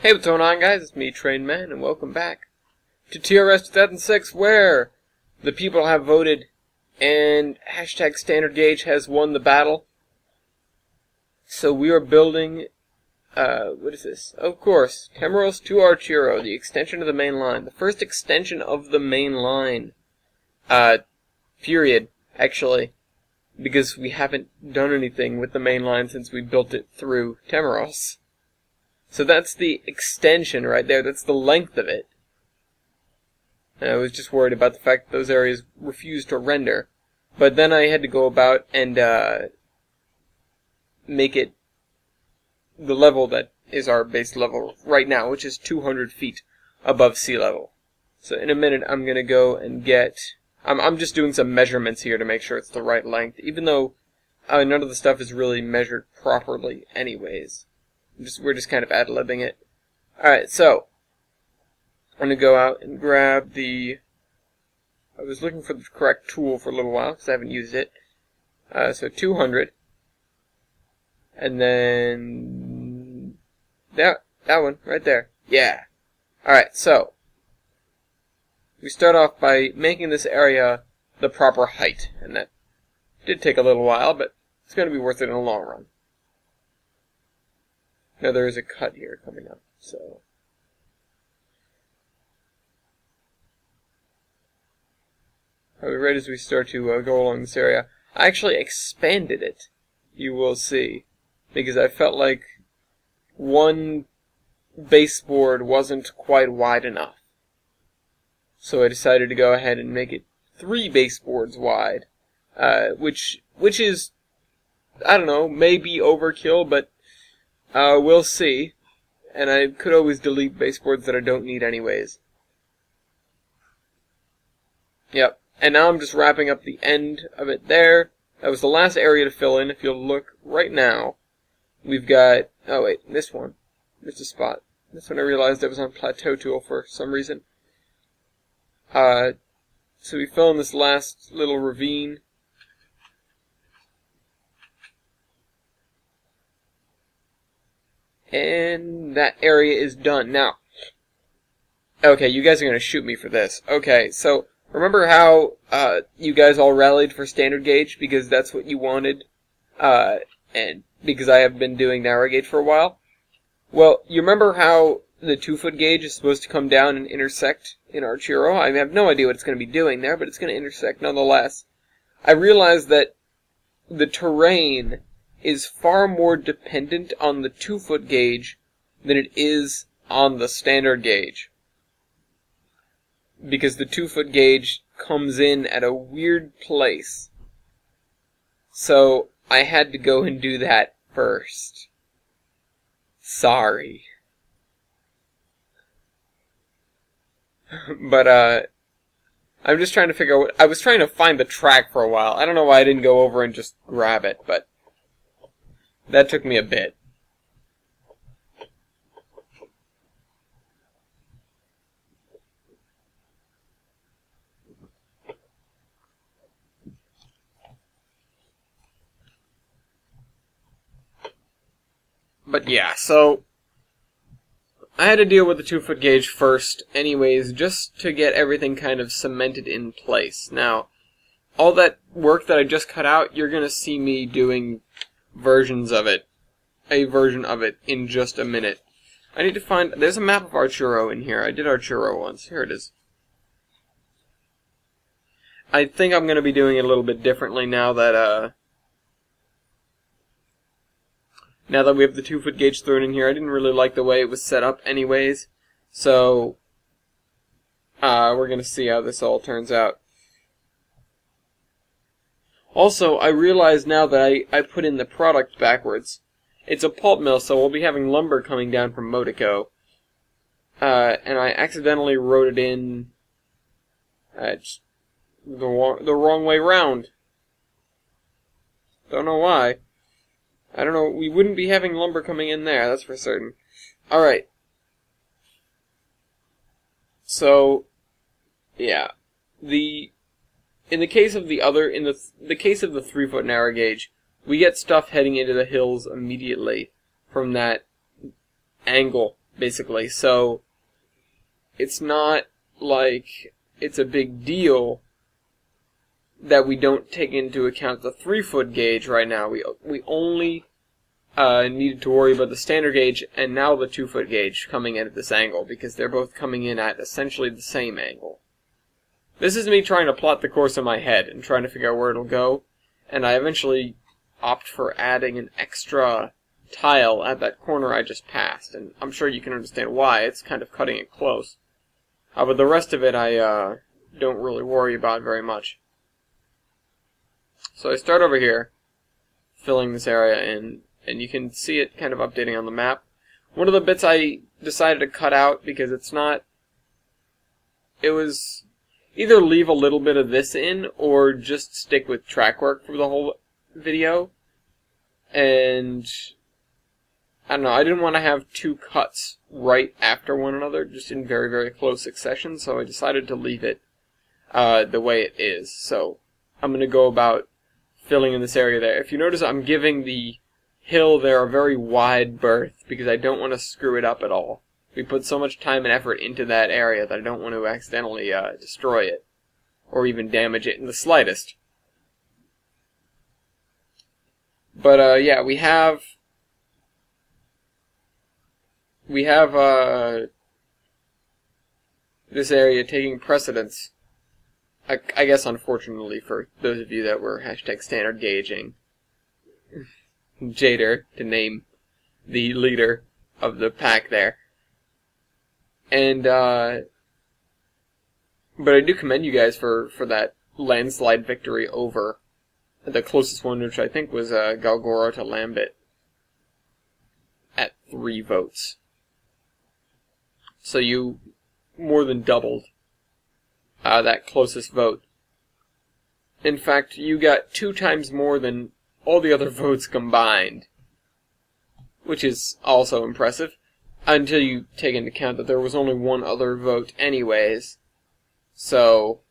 Hey, what's going on, guys? It's me, Train Man, and welcome back to TRS 2006, where the people have voted, and hashtag Standard Gauge has won the battle. So we are building, what is this? Of course, Temeros to Archero, the extension of the main line. The first extension of the main line. Period, actually. Because we haven't done anything with the main line since we built it through Temeros. So that's the extension right there. That's the length of it. And I was just worried about the fact that those areas refused to render. But then I had to go about and make it the level that is our base level right now, which is 200 feet above sea level. So in a minute I'm going to go and get... I'm just doing some measurements here to make sure it's the right length, even though none of the stuff is really measured properly anyways. We're just kind of ad-libbing it. Alright, so I'm going to go out and grab the... I was looking for the correct tool for a little while because I haven't used it. So 200. And then... that one, right there. Yeah. Alright, so we start off by making this area the proper height. And that did take a little while, but it's going to be worth it in the long run. Now there is a cut here coming up, so... right as we start to go along this area, I actually expanded it, you will see, because I felt like one baseboard wasn't quite wide enough. So I decided to go ahead and make it 3 baseboards wide, which is, I don't know, maybe overkill, but we'll see. And I could always delete baseboards that I don't need anyways. Yep. And now I'm just wrapping up the end of it there. That was the last area to fill in. If you'll look right now, we've got... oh wait, this one. There's a spot. This one I realized I was on Plateau Tool for some reason. So we fill in this last little ravine. And that area is done. Now, okay, you guys are going to shoot me for this. Okay, so remember how you guys all rallied for Standard Gauge because that's what you wanted? And because I have been doing narrow gauge for a while? Well, you remember how the 2-foot gauge is supposed to come down and intersect in Archero? I have no idea what it's going to be doing there, but it's going to intersect nonetheless. I realized that the terrain is far more dependent on the 2-foot gauge than it is on the standard gauge. Because the 2-foot gauge comes in at a weird place. So I had to go and do that first. Sorry. But, I'm just trying to figure out I was trying to find the track for a while. I don't know why I didn't go over and just grab it, but that took me a bit. But yeah, so I had to deal with the 2-foot gauge first anyways, just to get everything kind of cemented in place. Now, all that work that I just cut out, you're going to see me doing versions of it. A version of it in just a minute. I need to find... there's a map of Archero in here. I did Archero once. Here it is. I think I'm going to be doing it a little bit differently now that, now that we have the 2-foot gauge thrown in here. I didn't really like the way it was set up anyways. So, we're going to see how this all turns out. Also, I realize now that I put in the product backwards. It's a pulp mill, so we'll be having lumber coming down from Motico. And I accidentally wrote it in the wrong way round. Don't know why. I don't know, we wouldn't be having lumber coming in there, that's for certain. Alright. So, yeah. In the case of the 3-foot narrow gauge, we get stuff heading into the hills immediately from that angle basically. So it's not like it's a big deal that we don't take into account the 3-foot gauge right now. We only needed to worry about the standard gauge and now the 2-foot gauge coming in at this angle, because they're both coming in at essentially the same angle. This is me trying to plot the course in my head and trying to figure out where it'll go, and I eventually opt for adding an extra tile at that corner I just passed, and I'm sure you can understand why. It's kind of cutting it close. But the rest of it I don't really worry about very much. So I start over here, filling this area in, and you can see it kind of updating on the map. One of the bits I decided to cut out because it was either leave a little bit of this in or just stick with track work for the whole video. And I don't know, I didn't want to have two cuts right after one another, just in very, very close succession, so I decided to leave it the way it is. So I'm going to go about filling in this area there. If you notice, I'm giving the hill there a very wide berth because I don't want to screw it up at all. We put so much time and effort into that area that I don't want to accidentally destroy it or even damage it in the slightest. But yeah, we have this area taking precedence. I guess unfortunately for those of you that were #standard gauging. Jader, to name the leader of the pack there. And, but I do commend you guys for that landslide victory over the closest one, which I think was Galgoro to Lambit, at 3 votes. So you more than doubled that closest vote. In fact, you got 2 times more than all the other votes combined, which is also impressive, until you take into account that there was only 1 other vote anyways. So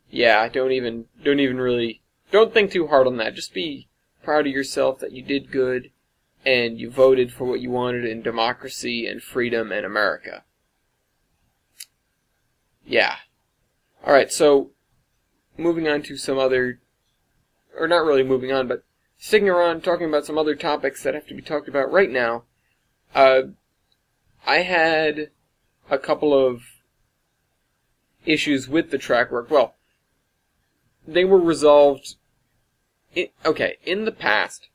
yeah, don't think too hard on that. Just be proud of yourself that you did good and you voted for what you wanted in democracy and freedom and America. Yeah. Alright, so moving on to some other, or not really moving on, but sticking around talking about some other topics that have to be talked about right now. I had a couple of issues with the track work. Well, they were resolved. In the past,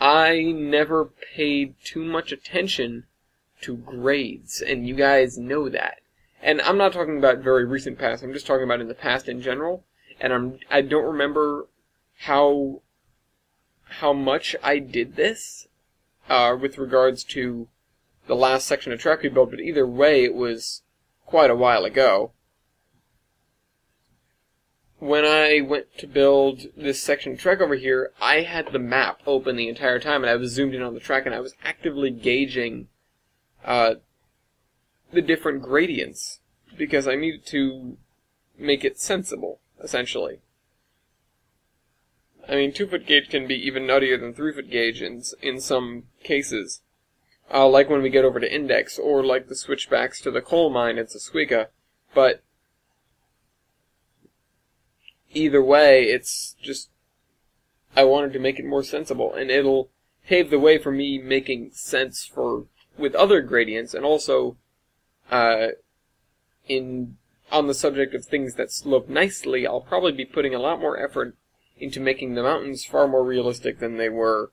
I never paid too much attention to grades, and you guys know that. And I'm not talking about very recent past, I'm just talking about in the past in general, and I don't remember how much I did this with regards to the last section of track we built, but either way, it was quite a while ago. When I went to build this section of track over here, I had the map open the entire time, and I was zoomed in on the track, and I was actively gauging the different gradients, because I needed to make it sensible, essentially. I mean, 2-foot gauge can be even nuttier than 3-foot gauge in some cases. Like when we get over to Index, or like the switchbacks to the coal mine at Sesquica. But either way, it's just, I wanted to make it more sensible, and it'll pave the way for me making sense with other gradients, and also on the subject of things that slope nicely, I'll probably be putting a lot more effort into making the mountains far more realistic than they were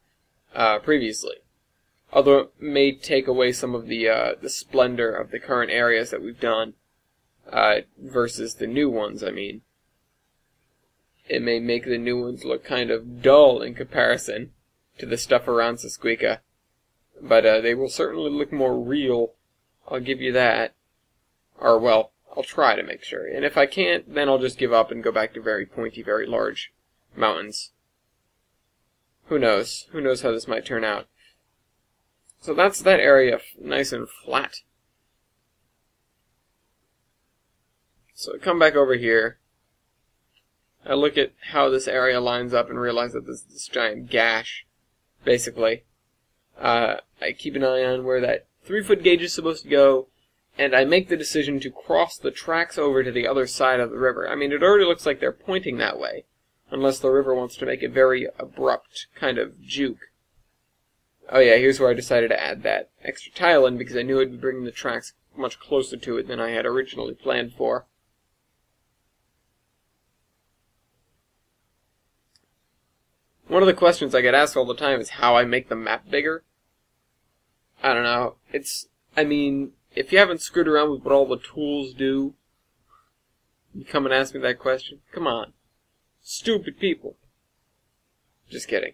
previously. Although it may take away some of the splendor of the current areas that we've done versus the new ones, I mean. It may make the new ones look kind of dull in comparison to the stuff around Sesquica. But they will certainly look more real, I'll give you that. Or, well, I'll try to make sure. And if I can't, then I'll just give up and go back to very pointy, very large mountains. Who knows? Who knows how this might turn out? So that's that area, nice and flat. So I come back over here. I look at how this area lines up and realize that there's this giant gash, basically. I keep an eye on where that 3-foot gauge is supposed to go, and I make the decision to cross the tracks over to the other side of the river. I mean, it already looks like they're pointing that way, unless the river wants to make a very abrupt kind of juke. Oh yeah, here's where I decided to add that extra tile in, because I knew I'd be bringing the tracks much closer to it than I had originally planned for. One of the questions I get asked all the time is how I make the map bigger. I don't know. I mean, if you haven't screwed around with what all the tools do, you come and ask me that question? Come on. Stupid people. Just kidding.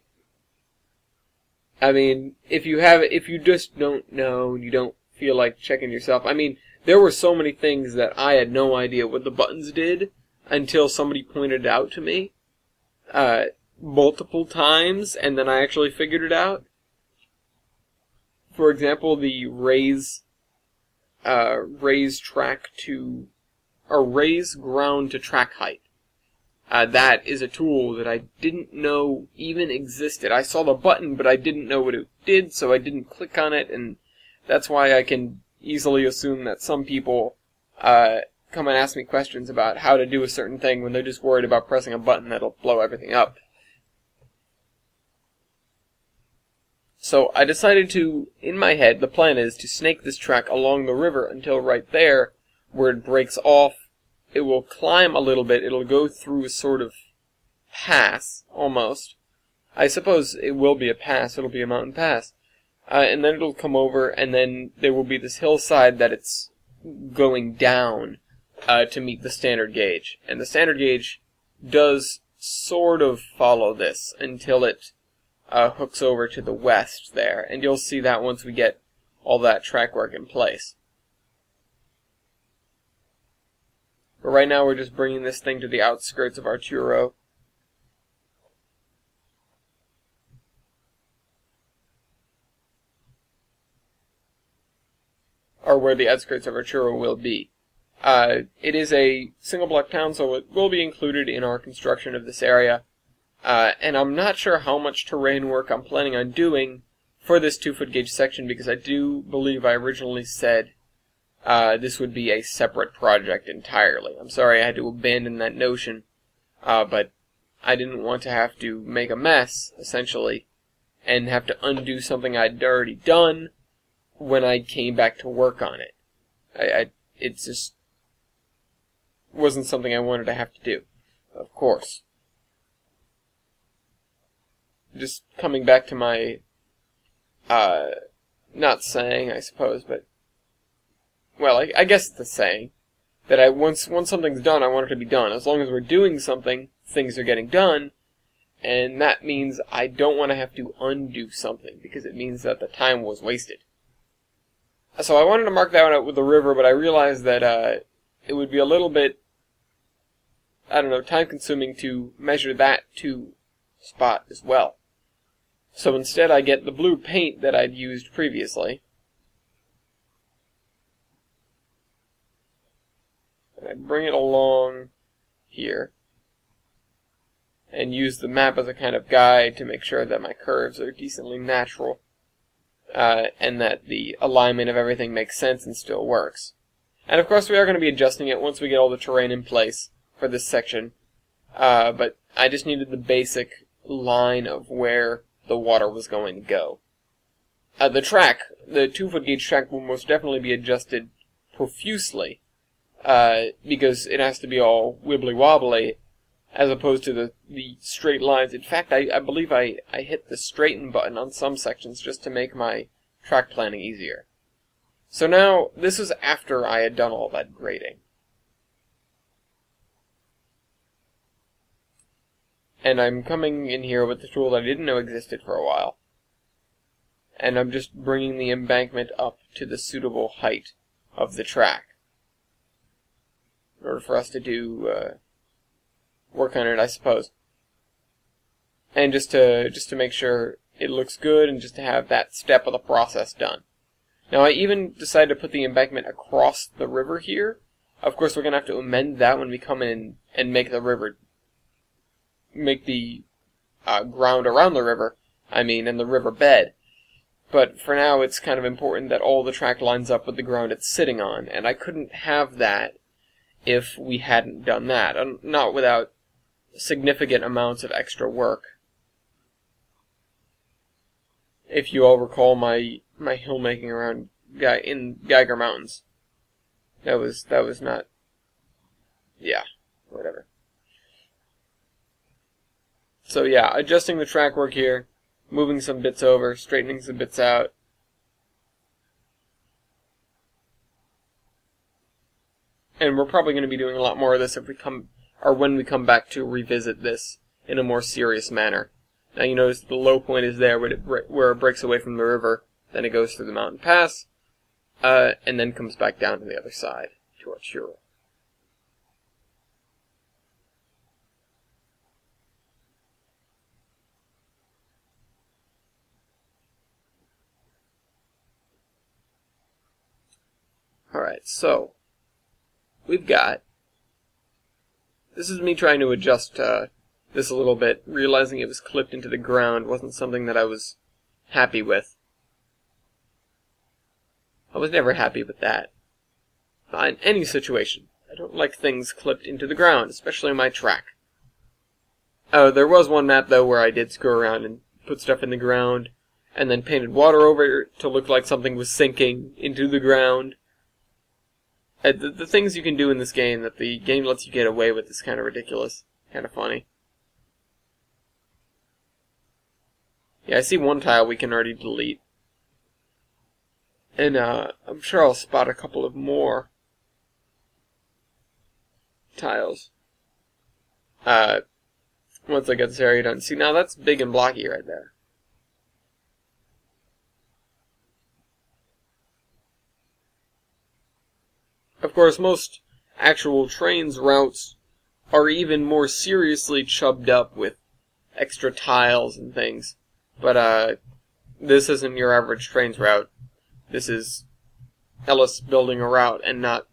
I mean, if you just don't know, and you don't feel like checking yourself, I mean, there were so many things that I had no idea what the buttons did until somebody pointed it out to me, multiple times, and then I actually figured it out. For example, the raise track to, or raise ground to track height. That is a tool that I didn't know even existed. I saw the button, but I didn't know what it did, so I didn't click on it, and that's why I can easily assume that some people come and ask me questions about how to do a certain thing when they're just worried about pressing a button that'll blow everything up. So I decided to, in my head, the plan is to snake this track along the river until right there, where it breaks off. It will climb a little bit. It'll go through a sort of pass, almost. I suppose it will be a pass. It'll be a mountain pass. And then it'll come over, and then there will be this hillside that it's going down to meet the standard gauge. And the standard gauge does sort of follow this until it hooks over to the west there. And you'll see that once we get all that track work in place. But right now we're just bringing this thing to the outskirts of Arturo. Or where the outskirts of Arturo will be. It is a single block town, so it will be included in our construction of this area. And I'm not sure how much terrain work I'm planning on doing for this 2-foot gauge section, because I do believe I originally said this would be a separate project entirely. I'm sorry I had to abandon that notion, but I didn't want to have to make a mess, essentially, and have to undo something I'd already done when I came back to work on it. It just wasn't something I wanted to have to do, of course. Just coming back to my, not saying, I suppose, but, well, I guess it's the saying, that once something's done, I want it to be done. As long as we're doing something, things are getting done, and that means I don't want to have to undo something, because it means that the time was wasted. So I wanted to mark that one out with the river, but I realized that it would be a little bit, I don't know, time-consuming to measure that spot as well. So instead I get the blue paint that I'd used previously. And I bring it along here. And use the map as a kind of guide to make sure that my curves are decently natural. And that the alignment of everything makes sense and still works. And of course we are going to be adjusting it once we get all the terrain in place for this section. But I just needed the basic line of where the water was going to go. The track, the 2-foot gauge track, will most definitely be adjusted profusely, because it has to be all wibbly-wobbly, as opposed to the straight lines. In fact, I believe I hit the straighten button on some sections just to make my track planning easier. So now, this is after I had done all that grading. And I'm coming in here with the tool that I didn't know existed for a while. And I'm just bringing the embankment up to the suitable height of the track, in order for us to do work on it, I suppose. And just to make sure it looks good, and just to have that step of the process done. Now I even decided to put the embankment across the river here. Of course we're going to have to amend that when we come in and make the ground around the river, and the river bed. But for now, it's kind of important that all the track lines up with the ground it's sitting on, and I couldn't have that if we hadn't done that, not without significant amounts of extra work. If you all recall my hill making around in Geiger Mountains, that was not, yeah, whatever. So yeah, adjusting the track work here, moving some bits over, straightening some bits out. And we're probably going to be doing a lot more of this if we when we come back to revisit this in a more serious manner. Now you notice the low point is there where it breaks away from the river, then it goes through the mountain pass, and then comes back down to the other side to Arturo. Alright, so we've got, this is me trying to adjust this a little bit, realizing it was clipped into the ground wasn't something that I was happy with. I was never happy with that. In any situation, I don't like things clipped into the ground, especially my track. Oh, there was one map though where I did screw around and put stuff in the ground, and then painted water over it to look like something was sinking into the ground. The things you can do in this game that the game lets you get away with is kind of ridiculous. Kind of funny. Yeah, I see one tile we can already delete. And I'm sure I'll spot a couple of more tiles once I get this area done. See, now that's big and blocky right there. Of course, most actual trains routes are even more seriously chubbed up with extra tiles and things. But this isn't your average trains route. This is Ellis building a route and not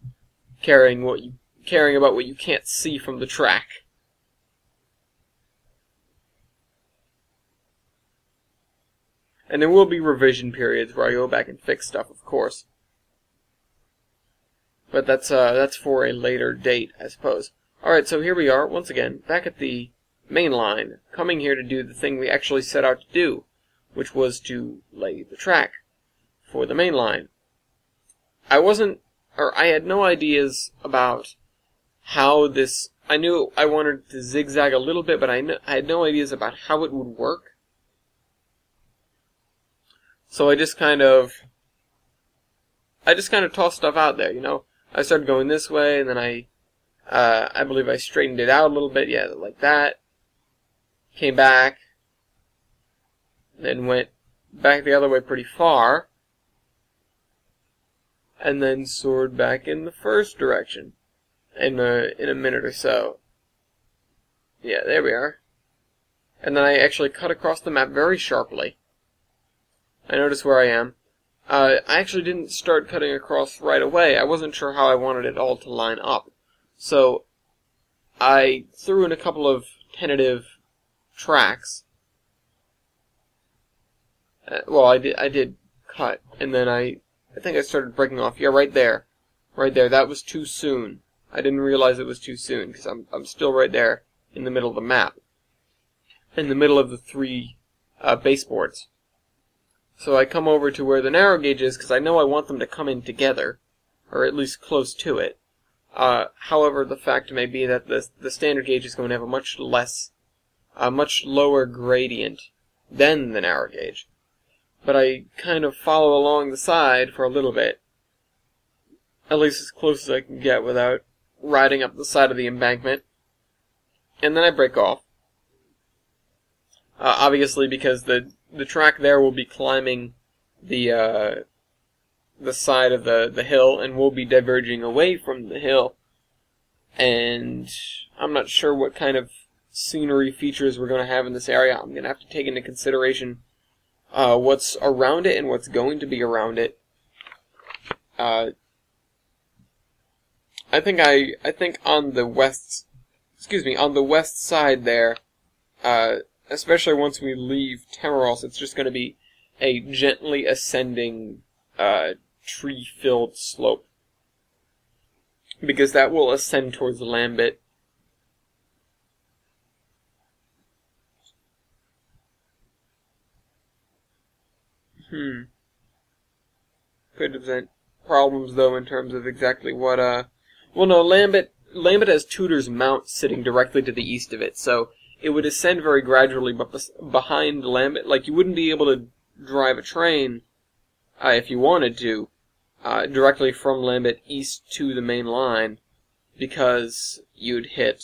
caring about what you can't see from the track. And there will be revision periods where I go back and fix stuff, of course. But that's for a later date, I suppose. Alright, so here we are, once again, back at the main line, coming here to do the thing we actually set out to do, which was to lay the track for the main line. I had no ideas about how this, I knew I wanted to zigzag a little bit, but I had no ideas about how it would work. So I just kind of tossed stuff out there, you know. I started going this way, and then I believe I straightened it out a little bit, yeah, like that. Came back, then went back the other way pretty far, and then soared back in the first direction in a minute or so. Yeah, there we are. And then I actually cut across the map very sharply. I notice where I am. I actually didn't start cutting across right away. I wasn't sure how I wanted it all to line up. So I threw in a couple of tentative tracks. Well, I did cut, and then I think I started breaking off. Yeah, right there. Right there. That was too soon. I didn't realize it was too soon, because I'm still right there in the middle of the map. In the middle of the three baseboards. So I come over to where the narrow gauge is, because I know I want them to come in together, or at least close to it. However, the fact may be that the standard gauge is going to have a much lower gradient than the narrow gauge. But I kind of follow along the side for a little bit, at least as close as I can get without riding up the side of the embankment, and then I break off. Obviously, because the track there will be climbing the side of the hill, and will be diverging away from the hill. And I'm not sure what kind of scenery features we're going to have in this area. I'm going to have to take into consideration what's around it and what's going to be around it. I think on the west side there, especially once we leave Tamaros, it's just going to be a gently ascending tree-filled slope, because that will ascend towards Lambit. Could present problems, though, in terms of exactly what, well, no, Lambit has Tudor's Mount sitting directly to the east of it, so it would ascend very gradually, but behind Lambit, like, you wouldn't be able to drive a train, if you wanted to, directly from Lambit east to the main line, because you'd have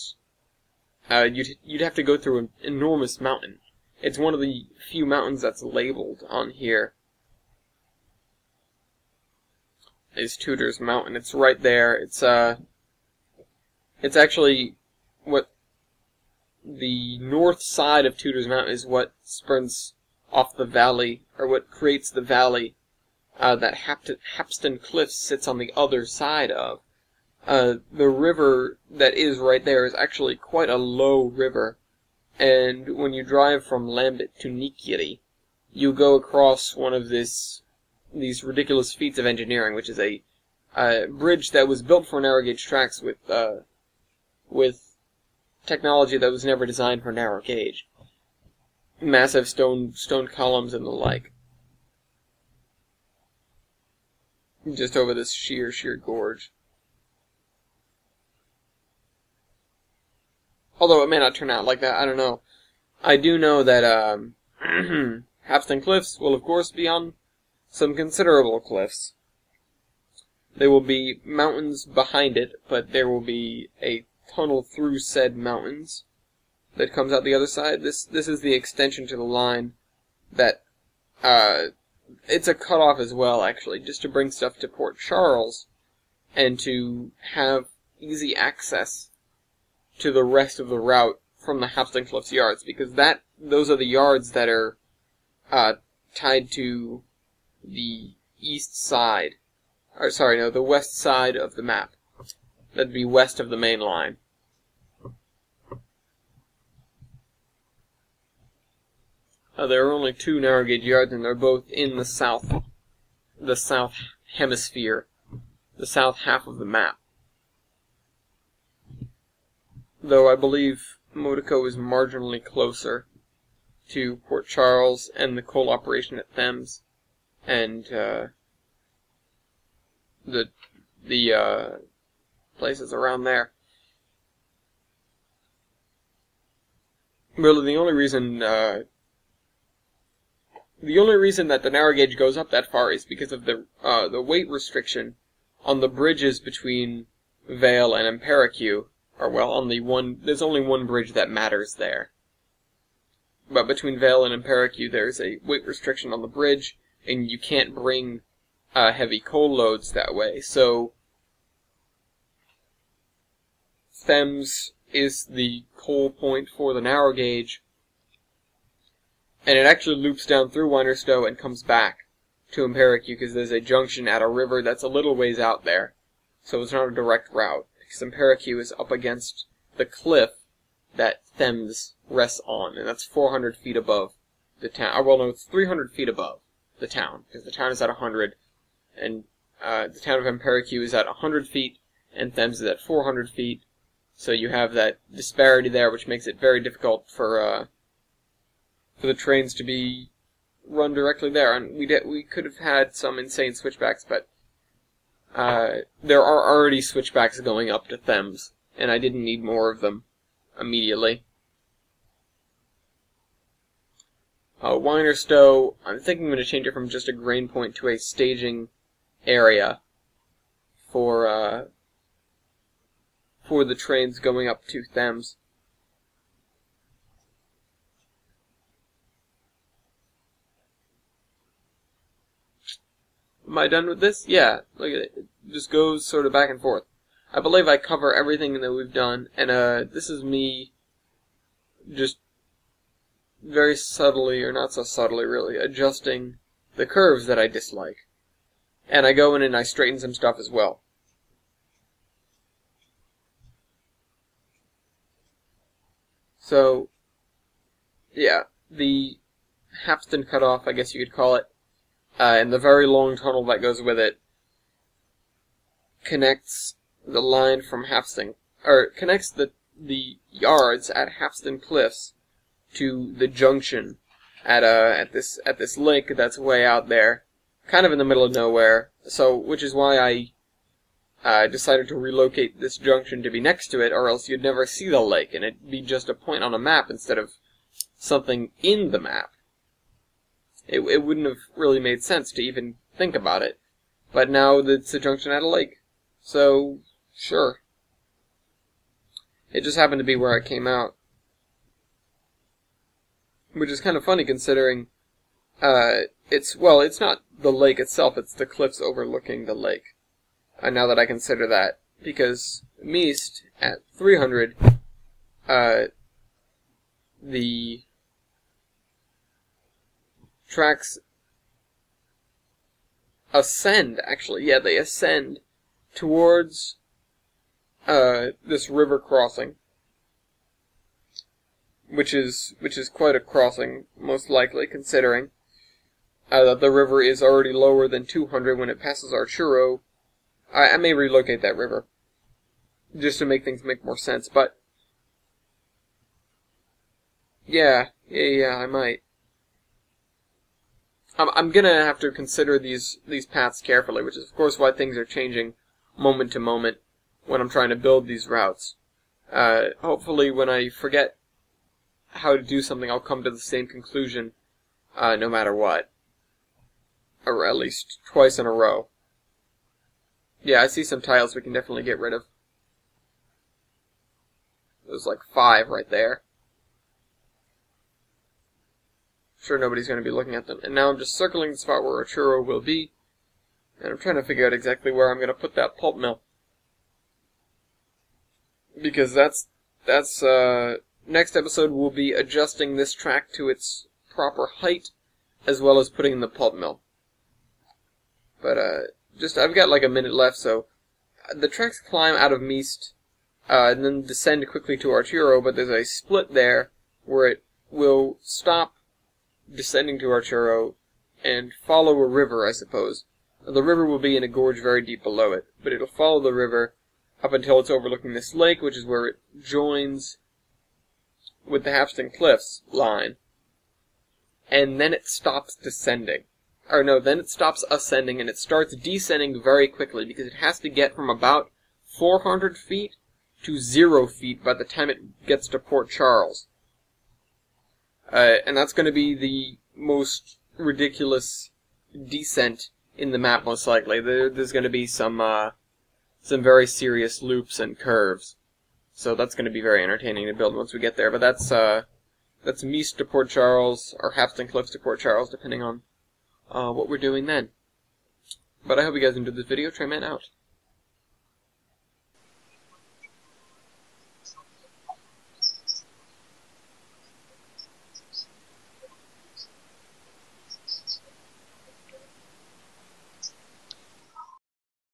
to go through an enormous mountain. It's one of the few mountains that's labeled on here. Is Tudor's Mountain. It's right there. It's actually what the north side of Tudor's Mountain is what spurns off the valley, or what creates the valley that Hapston Cliffs sits on the other side of. The river that is right there is actually quite a low river, and when you drive from Lambit to Neekiri, you go across one of these ridiculous feats of engineering, which is a bridge that was built for narrow gauge tracks with technology that was never designed for narrow gauge. Massive stone columns and the like. Just over this sheer gorge. Although it may not turn out like that, I don't know. I do know that Hapston Cliffs will of course be on some considerable cliffs. There will be mountains behind it, but there will be a tunnel through said mountains that comes out the other side. This is the extension to the line that, it's a cutoff as well, actually, just to bring stuff to Port Charles and to have easy access to the rest of the route from the Hapston Cliffs yards, because those are the yards that are tied to the east side, or sorry, no, the west side of the map. That'd be west of the main line. There are only 2 narrow gauge yards, and they're both in the south hemisphere, the south half of the map. Though I believe Monaco is marginally closer to Port Charles and the coal operation at Thames, and the places around there. Really, the only reason that the narrow gauge goes up that far is because of the weight restriction on the bridges between Vale and Amperique. Or well, there's only one bridge that matters there. But between Vale and Amperique, there's a weight restriction on the bridge, and you can't bring heavy coal loads that way. So Thames is the coal point for the narrow gauge, and it actually loops down through Weinerstowe and comes back to Amperique, because there's a junction at a river that's a little ways out there, so it's not a direct route, because Amperique is up against the cliff that Thames rests on, and that's 400 feet above the town. Well, no, it's 300 feet above the town, because the town is at 100, and the town of Amperique is at 100 feet, and Thames is at 400 feet, so you have that disparity there, which makes it very difficult for the trains to be run directly there. And we could have had some insane switchbacks, but there are already switchbacks going up to Thames, and I didn't need more of them immediately. Weinerstowe, I'm thinking I'm going to change it from just a grain point to a staging area for the trains going up to Thames. Am I done with this? Yeah, look at it. It just goes sort of back and forth. I believe I cover everything that we've done, and this is me just very subtly, or not so subtly really, adjusting the curves that I dislike. And I go in and I straighten some stuff as well. So, yeah, the Hapsden Cutoff, I guess you could call it, and the very long tunnel that goes with it connects the line from Hapsden, or connects the yards at Hapsden Cliffs to the junction at this lake that's way out there, kind of in the middle of nowhere. So, which is why I decided to relocate this junction to be next to it, or else you'd never see the lake, and it'd be just a point on a map instead of something in the map. It wouldn't have really made sense to even think about it. But now it's a junction at a lake. So, sure. It just happened to be where I came out. Which is kind of funny considering, it's not the lake itself, it's the cliffs overlooking the lake. Now that I consider that. Because Meest, at 300, the tracks ascend, actually. Yeah, they ascend towards this river crossing, which is quite a crossing, most likely, considering that the river is already lower than 200 when it passes Arturo. I may relocate that river, just to make things make more sense, but yeah, I might. I'm gonna have to consider these paths carefully, which is of course why things are changing moment to moment when I'm trying to build these routes. Hopefully when I forget how to do something, I'll come to the same conclusion, no matter what. Or at least twice in a row. Yeah, I see some tiles we can definitely get rid of. There's like 5 right there. Sure nobody's going to be looking at them. And now I'm just circling the spot where Arturo will be. And I'm trying to figure out exactly where I'm going to put that pulp mill. Because that's next episode we'll be adjusting this track to its proper height, as well as putting in the pulp mill. But, I've got like a minute left, so the tracks climb out of Meest, and then descend quickly to Arturo, but there's a split there where it will stop descending to Arturo and follow a river, I suppose. The river will be in a gorge very deep below it, but it'll follow the river up until it's overlooking this lake, which is where it joins with the Hapsden Cliffs line. And then it stops descending. Or no, then it stops ascending and it starts descending very quickly because it has to get from about 400 feet to 0 feet by the time it gets to Port Charles. And that's going to be the most ridiculous descent in the map, most likely. There's going to be some very serious loops and curves. So that's going to be very entertaining to build once we get there. But that's Meest to Port Charles, or Hapsden Cliffs to Port Charles, depending on what we're doing then. But I hope you guys enjoyed this video. Treyman out.